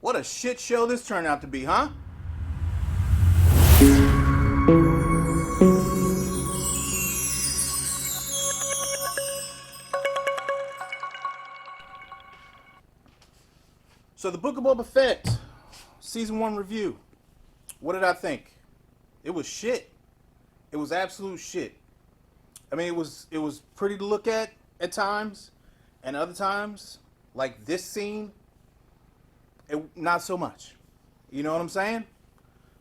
What a shit show this turned out to be, huh? So the Book of Boba Fett, Season 1 review. What did I think? It was shit. It was absolute shit. I mean, it was pretty to look at times, and other times, like this scene, not so much. You know what I'm saying?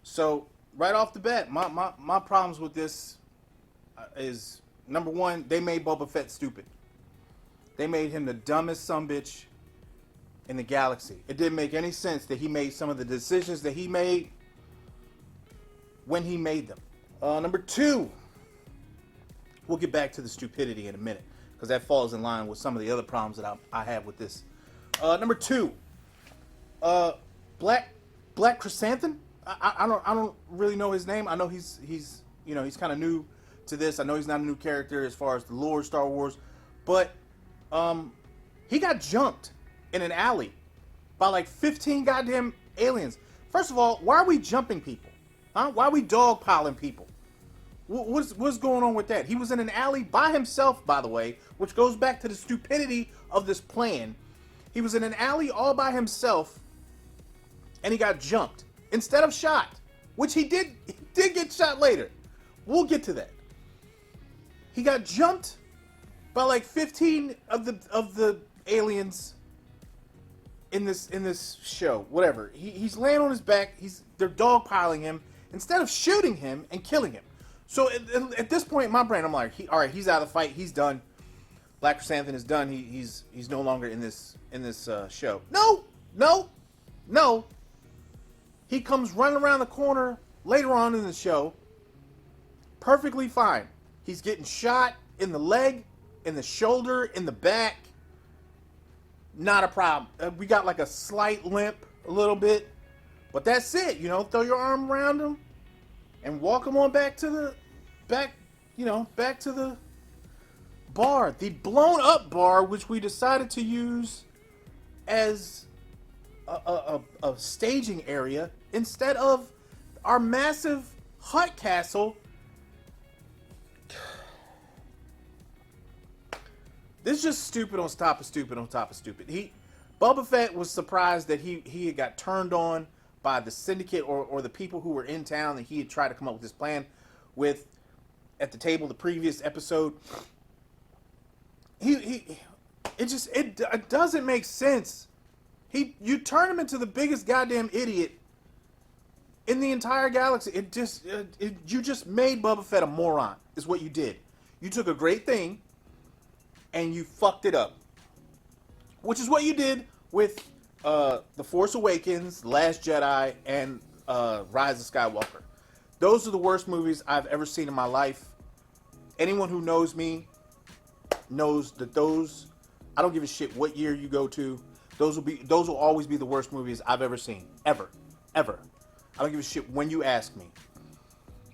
So right off the bat, my problems with this is, number one, they made Boba Fett stupid. They made him the dumbest sumbitch in the galaxy. It didn't make any sense that he made some of the decisions that he made when he made them. Number two, we'll get back to the stupidity in a minute, because that falls in line with some of the other problems that I have with this. Number two, Black Chrysanthemum. I don't really know his name. I know he's kind of new to this. I know he's not a new character as far as the lore of Star Wars, but he got jumped in an alley by like 15 goddamn aliens. First of all, why are we jumping people? Huh? Why are we dogpiling people? What's going on with that? He was in an alley by himself, by the way, which goes back to the stupidity of this plan. He was in an alley all by himself, and he got jumped instead of shot, which he did get shot later. We'll get to that. He got jumped by like 15 of the aliens in this show. Whatever. He's laying on his back. They're dogpiling him instead of shooting him and killing him. So at this point in my brain, I'm like, all right, he's out of the fight. He's done. Black Chrysanthemum is done. He's no longer in this show. No. He comes running around the corner later on in the show, perfectly fine. He's getting shot in the leg, in the shoulder, in the back. Not a problem. We got like a slight limp, a little bit, but that's it. Throw your arm around him and walk him on back to the bar, the blown up bar, which we decided to use as a staging area instead of our massive hut castle. This is just stupid on top of stupid on top of stupid. Boba Fett was surprised that he had got turned on by the syndicate or the people who were in town that he had tried to come up with this plan with at the table the previous episode. It doesn't make sense. You turn him into the biggest goddamn idiot in the entire galaxy. You just made Boba Fett a moron, is what you did. You took a great thing and you fucked it up, which is what you did with The Force Awakens, Last Jedi, and Rise of Skywalker. Those are the worst movies I've ever seen in my life. Anyone who knows me knows that I don't give a shit what year you go to. Those will always be the worst movies I've ever seen. Ever. I don't give a shit when you ask me.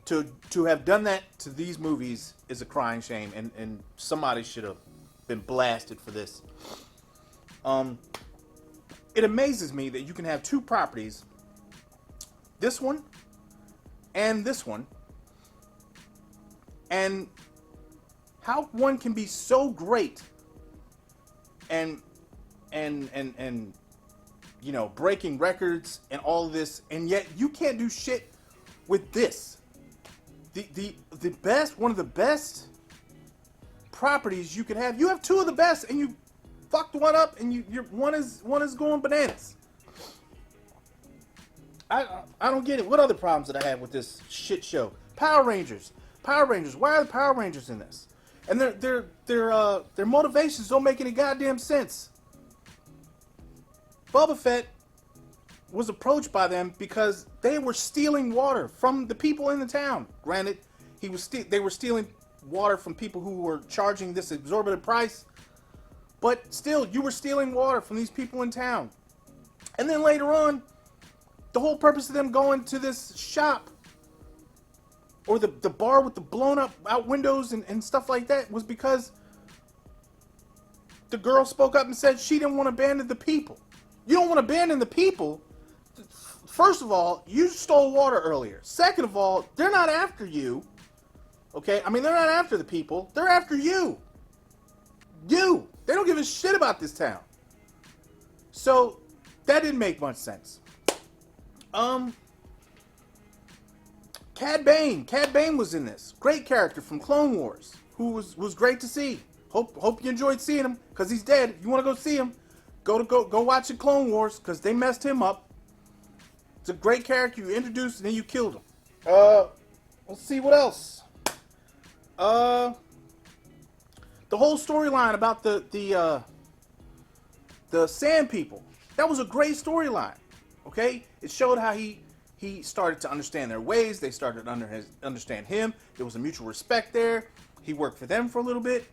To have done that to these movies is a crying shame, and somebody should have been blasted for this. It amazes me that you can have two properties, this one and this one, and how one can be so great and breaking records and all of this, and yet you can't do shit with this. The best, one of the best properties you could have. You have two of the best, and you fucked one up, and one is going bananas. I don't get it. What other problems did I have with this shit show? Power Rangers. Why are the Power Rangers in this? And their motivations don't make any goddamn sense. Boba Fett was approached by them because they were stealing water from the people in the town. Granted, they were stealing water from people who were charging this exorbitant price, but still, you were stealing water from these people in town. And then later on, the whole purpose of them going to this shop or the bar with the blown up out windows and stuff like that was because the girl spoke up and said she didn't want to abandon the people. You don't want to abandon the people, first of all, you stole water earlier. Second of all, they're not after you. Okay? I mean, they're not after the people. They're after you. You. They don't give a shit about this town. So, that didn't make much sense. Cad Bane. Cad Bane was in this. Great character from Clone Wars. Who was great to see. Hope you enjoyed seeing him, because he's dead. If you want to go see him, go watch the Clone Wars, because they messed him up. It's a great character you introduced and then you killed him. Let's see what else. The whole storyline about the Sand People. That was a great storyline. Okay? It showed how he started to understand their ways. They started to understand him. There was a mutual respect there. He worked for them for a little bit.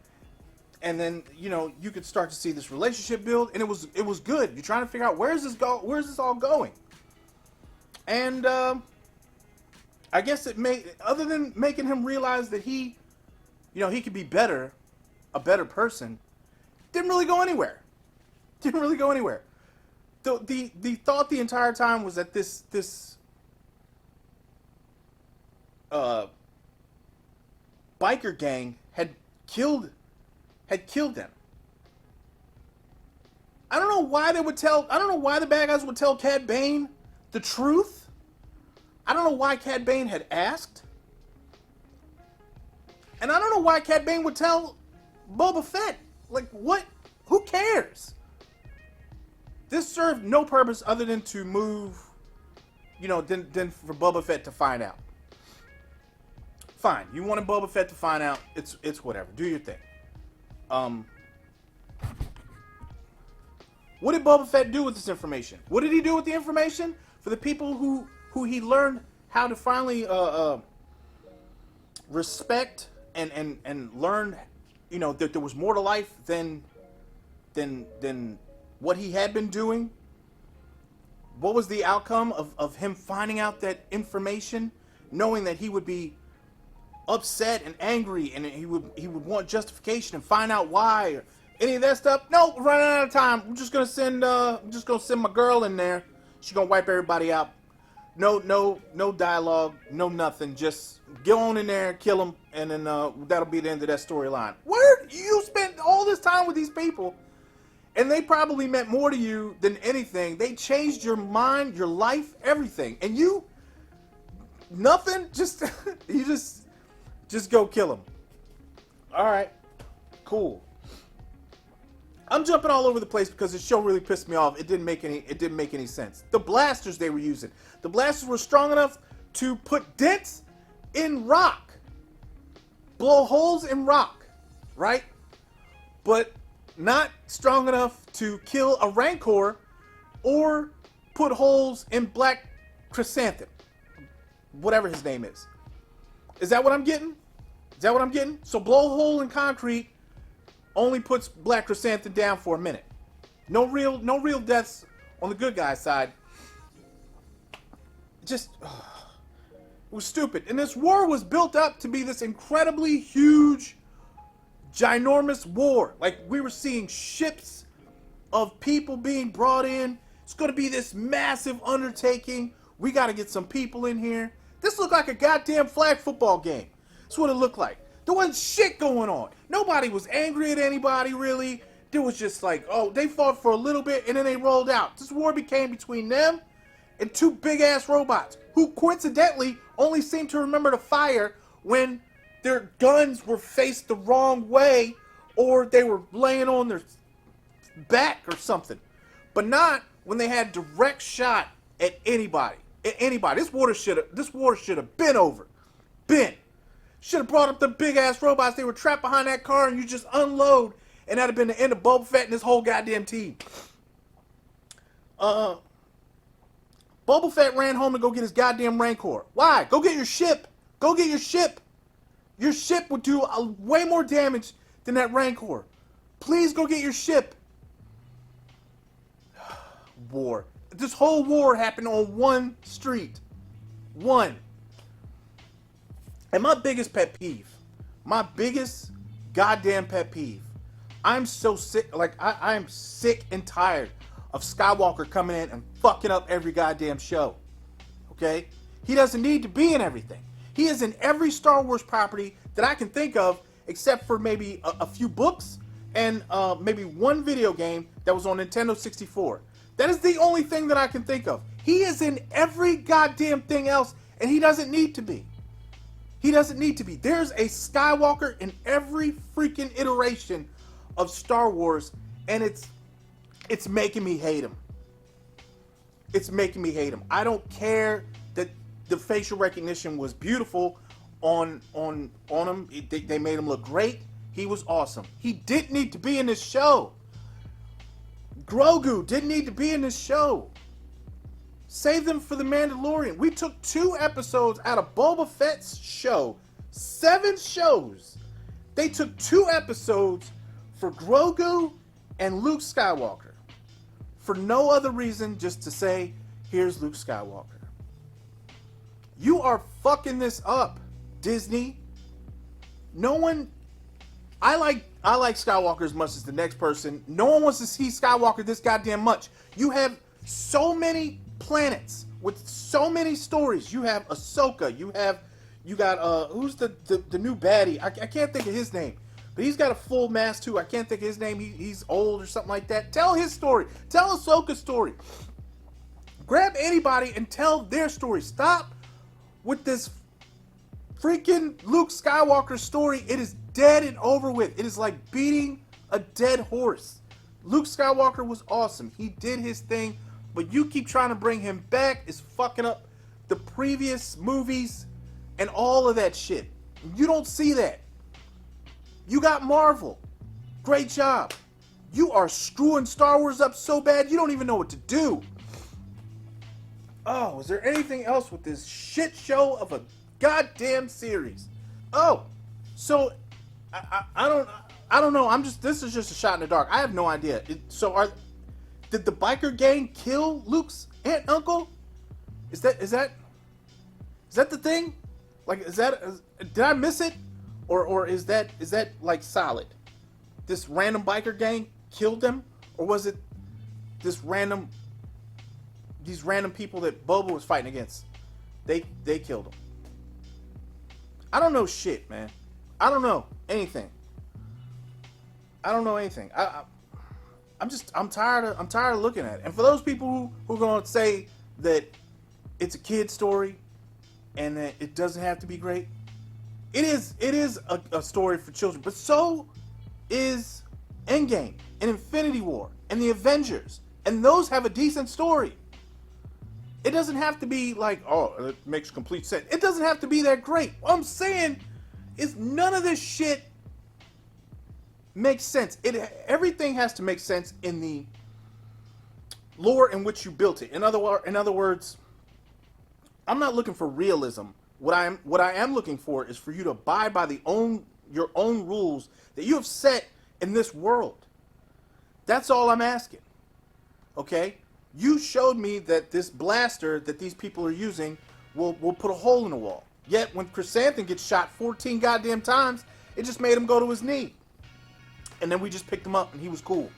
And then, you could start to see this relationship build, and it was good. You're trying to figure out where's this all going. And I guess other than making him realize that he could be a better person, didn't really go anywhere. The thought the entire time was that this biker gang had killed them. I don't know why the bad guys would tell Cad Bane the truth. I don't know why Cad Bane had asked. And I don't know why Cad Bane would tell Boba Fett. Like, what? Who cares? This served no purpose other than to move, than for Boba Fett to find out. Fine, you wanted Boba Fett to find out. It's whatever. Do your thing. What did Boba Fett do with this information? What did he do with the information? For the people who he learned how to finally respect and learn, that there was more to life than what he had been doing. What was the outcome of him finding out that information, knowing that he would be upset and angry, and he would want justification and find out why, or any of that stuff? No, we're running out of time. I'm just gonna send my girl in there. She's gonna wipe everybody out. No dialogue, no nothing. Just get on in there, kill them, and then that'll be the end of that storyline. Where you spent all this time with these people, and they probably meant more to you than anything. They changed your mind, your life, everything, and you nothing. Just go kill them. All right, cool. I'm jumping all over the place because the show really pissed me off. It didn't make any sense. The blasters they were using. The blasters were strong enough to put dents in rock. Blow holes in rock, right? But not strong enough to kill a Rancor or put holes in Black Chrysanthemum. Whatever his name is. Is that what I'm getting? So blow a hole in concrete only puts Black Chrysanthemum down for a minute. No real deaths on the good guy's side. It was stupid. And this war was built up to be this incredibly huge, ginormous war. Like, we were seeing ships of people being brought in. It's going to be this massive undertaking. We got to get some people in here. This looked like a goddamn flag football game. That's what it looked like. There wasn't shit going on. Nobody was angry at anybody, really. There was just like, they fought for a little bit and then they rolled out. This war became between them and two big-ass robots who coincidentally only seemed to remember to fire when their guns were faced the wrong way or they were laying on their back or something. But not when they had direct shot at anybody. This war should have been over. Should have brought up the big ass robots. They were trapped behind that car and you just unload, and that'd have been the end of Boba Fett and his whole goddamn team. Boba Fett ran home to go get his goddamn Rancor. Why? Go get your ship. Your ship would do way more damage than that Rancor. Please go get your ship. War. This whole war happened on one street. One. And my biggest goddamn pet peeve, I'm so sick, I'm sick and tired of Skywalker coming in and fucking up every goddamn show. Okay? He doesn't need to be in everything. He is in every Star Wars property that I can think of, except for maybe a few books and maybe one video game that was on Nintendo 64. That is the only thing that I can think of. He is in every goddamn thing else, and he doesn't need to be. He doesn't need to be. There's a Skywalker in every freaking iteration of Star Wars, and it's making me hate him. It's making me hate him. I don't care that the facial recognition was beautiful on him. They made him look great. He was awesome. He didn't need to be in this show. Grogu didn't need to be in this show. Save them for the Mandalorian. We took 2 episodes out of Boba Fett's show. 7 shows. They took 2 episodes for Grogu and Luke Skywalker. For no other reason, just to say, here's Luke Skywalker. You are fucking this up, Disney. No one... I like Skywalker as much as the next person. No one wants to see Skywalker this goddamn much. You have so many planets with so many stories. You have Ahsoka. You got who's the new baddie? I can't think of his name, but he's got a full mask too. I can't think of his name. He's old or something like that. Tell his story. Tell Ahsoka's story. Grab anybody and tell their story. Stop with this freaking Luke Skywalker story. It is dead and over with. It is like beating a dead horse. Luke Skywalker was awesome. He did his thing, but you keep trying to bring him back. It's fucking up the previous movies and all of that shit. You don't see that. You got Marvel. Great job. You are screwing Star Wars up so bad you don't even know what to do. Oh, is there anything else with this shit show of a goddamn series? Oh, so I don't know. This is just a shot in the dark. I have no idea. Did the biker gang kill Luke's aunt and uncle? Is that the thing? Like, did I miss it? Or is that like solid? This random biker gang killed them? Or was it these random people that Boba was fighting against? They killed him. I don't know shit, man. I don't know anything. I'm tired of looking at it. And for those people who are going to say that it's a kid story and that it doesn't have to be great, it is a story for children. But so is Endgame and Infinity War and the Avengers, and those have a decent story. It doesn't have to be like, oh, it makes complete sense. It doesn't have to be that great. What I'm saying is none of this shit makes sense. Everything has to make sense in the lore in which you built it. In other words, I'm not looking for realism. What I am looking for is for you to abide by your own rules that you have set in this world. That's all I'm asking. Okay? You showed me that this blaster that these people are using will put a hole in the wall. Yet when Chrysanthemum gets shot 14 goddamn times, it just made him go to his knee. And then we just picked him up and he was cool.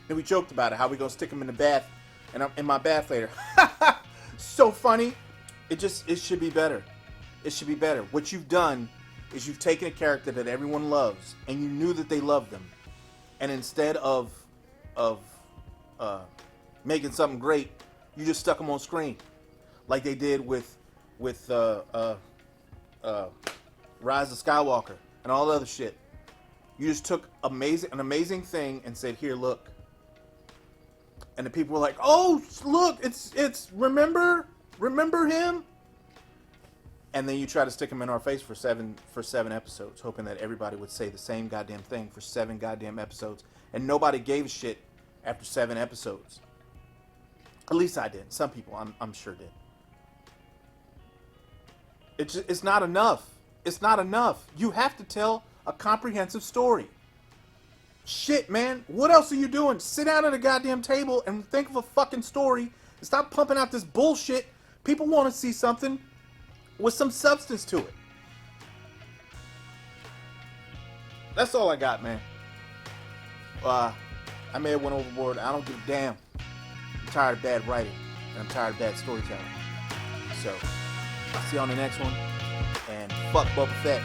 And we joked about it, how we gonna stick him in the bath, and I'm in my bath later. So funny. It should be better. It should be better. What you've done is you've taken a character that everyone loves, and you knew that they loved them, and instead of making something great, you just stuck them on screen, like they did with Rise of Skywalker and all the other shit. You just took an amazing thing and said, "Here, look." And the people were like, "Oh, look, it's remember him?" And then you try to stick him in our face for seven episodes, hoping that everybody would say the same goddamn thing for 7 goddamn episodes, and nobody gave a shit after 7 episodes. At least I did. Some people, I'm sure did. It's not enough. It's not enough. You have to tell a comprehensive story. Shit, man. What else are you doing? Sit down at a goddamn table and think of a fucking story and stop pumping out this bullshit. People want to see something with some substance to it. That's all I got, man. I may have went overboard. I don't give a damn. tired of bad writing, and I'm tired of bad storytelling. So, I'll see you on the next one, and fuck Boba Fett.